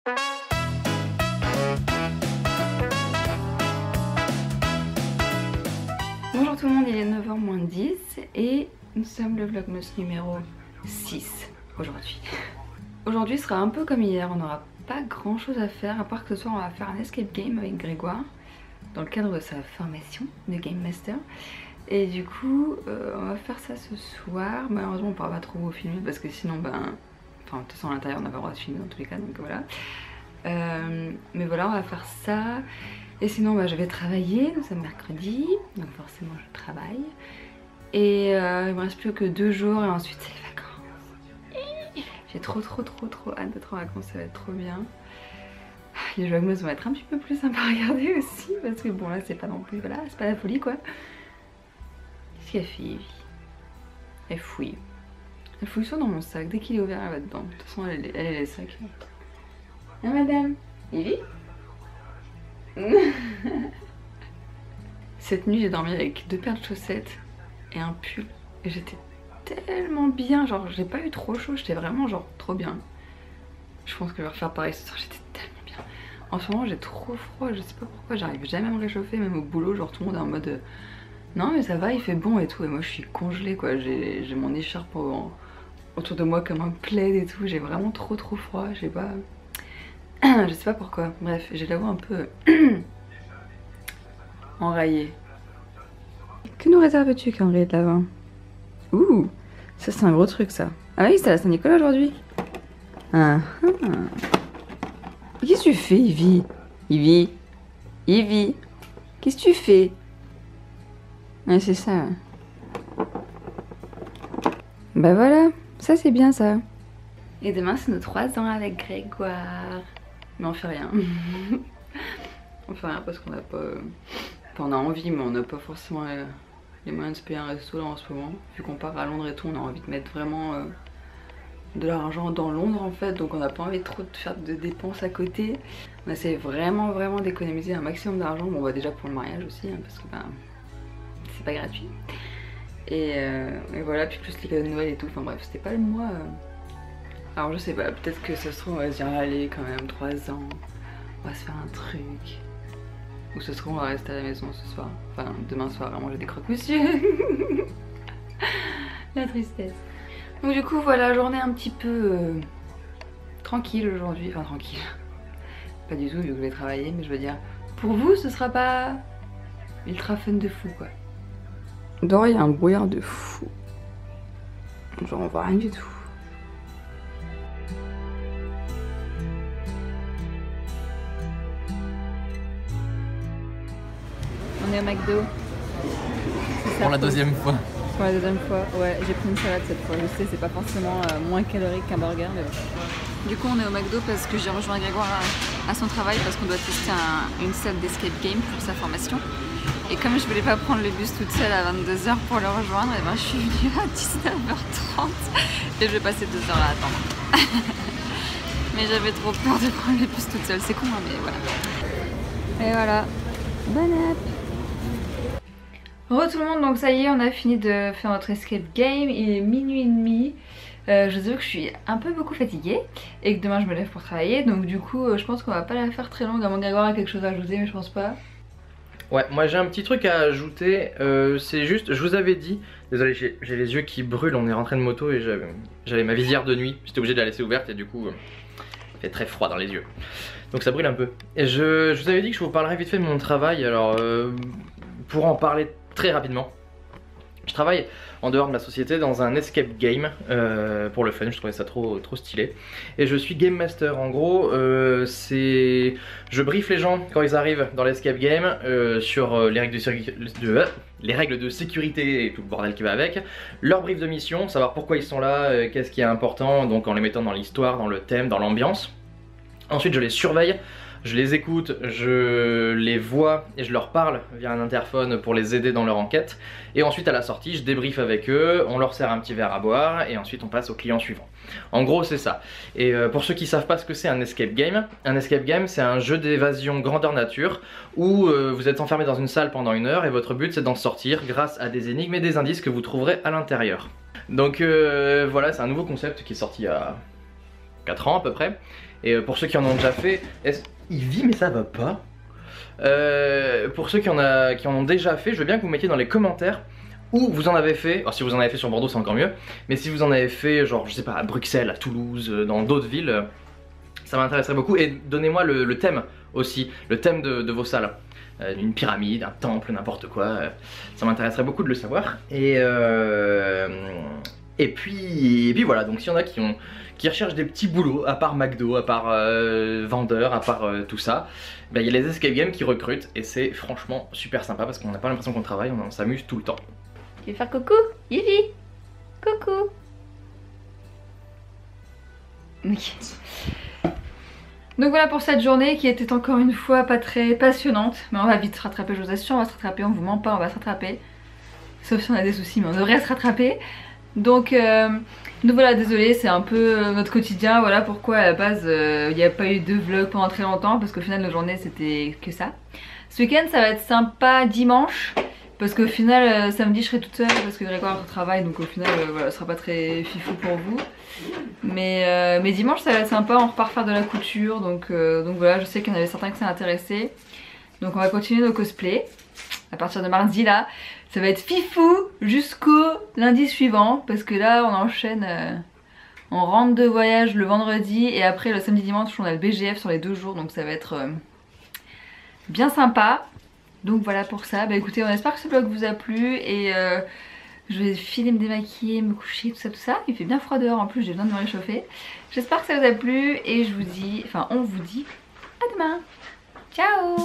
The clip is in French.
Bonjour tout le monde, il est 9h moins 10 et nous sommes le vlogmas numéro 6 aujourd'hui. Aujourd'hui sera un peu comme hier, on n'aura pas grand chose à faire à part que ce soir on va faire un escape game avec Grégoire dans le cadre de sa formation de Game Master. Et du coup on va faire ça ce soir. Malheureusement on ne pourra pas trop vous filmer parce que sinon enfin de toute façon à l'intérieur on n'a pas le droit de filmer dans tous les cas, donc voilà. Mais voilà, on va faire ça. Et sinon je vais travailler, nous sommes mercredi, donc forcément je travaille. Et il me reste plus que 2 jours et ensuite c'est les vacances. J'ai trop hâte d'être en vacances, ça va être trop bien. Les vlogmas vont être un petit peu plus sympas à regarder aussi, parce que bon là c'est pas non plus, voilà, c'est pas la folie quoi. Qu'est-ce qu'elle fait Evie? Elle fouille. Elle fouille soit dans mon sac, dès qu'il est ouvert elle va dedans. De toute façon elle est les sacs. Ah madame Evie. Cette nuit j'ai dormi avec 2 paires de chaussettes et un pull et j'étais tellement bien, genre j'ai pas eu trop chaud, j'étais vraiment genre trop bien. Je pense que je vais refaire pareil ce soir, j'étais tellement bien. En ce moment j'ai trop froid, je sais pas pourquoi, j'arrive jamais à me réchauffer, même au boulot, genre tout le monde est en mode non mais ça va, il fait bon et tout, et moi je suis congelée quoi, j'ai mon écharpe autour de moi comme un plaid et tout, j'ai vraiment trop froid, je sais pas. Je sais pas pourquoi, bref, j'ai la voix un peu enrayée. Que nous réserves-tu, calendrier de l'Avent? Ouh, ça c'est un gros truc ça. Ah oui, c'est la Saint-Nicolas aujourd'hui. Ah ah. Qu'est-ce que tu fais, Ivy? Ivy, qu'est-ce que tu fais? Ouais, c'est ça. Bah voilà, ça c'est bien ça. Et demain c'est nos 3 ans avec Grégoire. Mais on fait rien. On fait rien parce qu'on n'a pas... Enfin on a envie mais on n'a pas forcément les moyens de se payer un resto là en ce moment. Vu qu'on part à Londres et tout, on a envie de mettre vraiment de l'argent dans Londres en fait. Donc on n'a pas envie trop de faire de dépenses à côté. On essaie vraiment d'économiser un maximum d'argent. Bon bah déjà pour le mariage aussi hein, parce que c'est pas gratuit. Et voilà, puis plus les cadeaux de Noël et tout. Enfin bref, c'était pas le mois... Alors je sais pas, peut-être que ça se trouve on va se dire allez quand même 3 ans, on va se faire un truc. Ou ça se trouve on va rester à la maison ce soir. Enfin demain soir à manger des croque-monsieur. La tristesse. Donc du coup voilà, journée un petit peu tranquille aujourd'hui. Enfin tranquille. Pas du tout vu que je vais travailler, mais je veux dire, pour vous ce sera pas ultra fun de fou quoi. Dehors il y a un brouillard de fou. Genre on voit rien du tout. On est au McDo. Pour la deuxième fois. Pour la deuxième fois, ouais, j'ai pris une salade cette fois. Je sais, c'est pas forcément moins calorique qu'un burger, mais bon. Du coup, on est au McDo parce que j'ai rejoint Grégoire à son travail parce qu'on doit tester une salle d'escape game pour sa formation. Et comme je voulais pas prendre le bus toute seule à 22 h pour le rejoindre, et ben je suis venue à 19 h 30 et je vais passer 2 heures à attendre. Mais j'avais trop peur de prendre le bus toute seule, c'est con, hein, mais voilà. Et voilà, bonne app. Re tout le monde, donc ça y est, on a fini de faire notre escape game, il est minuit et demi. Je vous avoue que je suis un peu beaucoup fatiguée et que demain je me lève pour travailler, donc du coup je pense qu'on va pas la faire très longue, à moins que Grégoire a quelque chose à ajouter, mais je pense pas. Ouais, moi j'ai un petit truc à ajouter, c'est juste, je vous avais dit, désolé j'ai les yeux qui brûlent, on est rentré de moto et j'avais ma visière de nuit, j'étais obligé de la laisser ouverte et du coup il fait très froid dans les yeux. Donc ça brûle un peu. Et je vous avais dit que je vous parlerais vite fait de mon travail, alors pour en parler très rapidement. Je travaille en dehors de la société dans un escape game pour le fun, je trouvais ça trop stylé. Et je suis game master, en gros je briefe les gens quand ils arrivent dans l'escape game sur les règles de sécurité et tout le bordel qui va avec, leur brief de mission, savoir pourquoi ils sont là, qu'est-ce qui est important, donc en les mettant dans l'histoire, dans le thème, dans l'ambiance. Ensuite je les surveille. Je les écoute, je les vois et je leur parle via un interphone pour les aider dans leur enquête. Et ensuite à la sortie, je débriefe avec eux, on leur sert un petit verre à boire et ensuite on passe au client suivant. En gros c'est ça. Et pour ceux qui savent pas ce que c'est un escape game c'est un jeu d'évasion grandeur nature où vous êtes enfermé dans une salle pendant 1 heure et votre but c'est d'en sortir grâce à des énigmes et des indices que vous trouverez à l'intérieur. Donc voilà, c'est un nouveau concept qui est sorti il y a 4 ans à peu près. Et pour ceux qui en ont déjà fait, il vit mais ça va pas. Pour ceux qui en ont déjà fait, je veux bien que vous mettiez dans les commentaires où vous en avez fait. Alors si vous en avez fait sur Bordeaux c'est encore mieux, mais si vous en avez fait genre je sais pas à Bruxelles, à Toulouse, dans d'autres villes, ça m'intéresserait beaucoup. Et donnez-moi le thème aussi, le thème de vos salles. Une pyramide, un temple, n'importe quoi, ça m'intéresserait beaucoup de le savoir. Et puis voilà, donc s'il y en a qui recherchent des petits boulots, à part McDo, à part vendeur, à part tout ça, ben, il y a les escape games qui recrutent et c'est franchement super sympa parce qu'on n'a pas l'impression qu'on travaille, on s'amuse tout le temps. Tu veux faire coucou, Yuvi? Coucou. Ok. Donc voilà pour cette journée qui était encore une fois pas très passionnante. Mais on va vite se rattraper, je vous assure, on va se rattraper, on vous ment pas, on va se rattraper. Sauf si on a des soucis, mais on devrait se rattraper. Donc voilà, désolé, c'est un peu notre quotidien. Voilà pourquoi à la base il n'y a pas eu de vlog pendant très longtemps. Parce qu'au final la journée c'était que ça. Ce week-end ça va être sympa dimanche. Parce qu'au final samedi je serai toute seule parce que Grégoire travaille. Donc au final voilà, ce sera pas très fifou pour vous. Mais dimanche ça va être sympa, on repart faire de la couture. Donc voilà, je sais qu'il y en avait certains que ça intéressait. Donc on va continuer nos cosplays. À partir de mardi là, ça va être fifou jusqu'au lundi suivant. Parce que là on enchaîne, on rentre de voyage le vendredi. Et après le samedi dimanche on a le BGF sur les 2 jours. Donc ça va être bien sympa. Donc voilà pour ça, bah écoutez on espère que ce vlog vous a plu. Et je vais filer me démaquiller, me coucher, tout ça. Il fait bien froid dehors en plus, j'ai besoin de me réchauffer. J'espère que ça vous a plu et je vous dis, enfin on vous dit à demain. Ciao.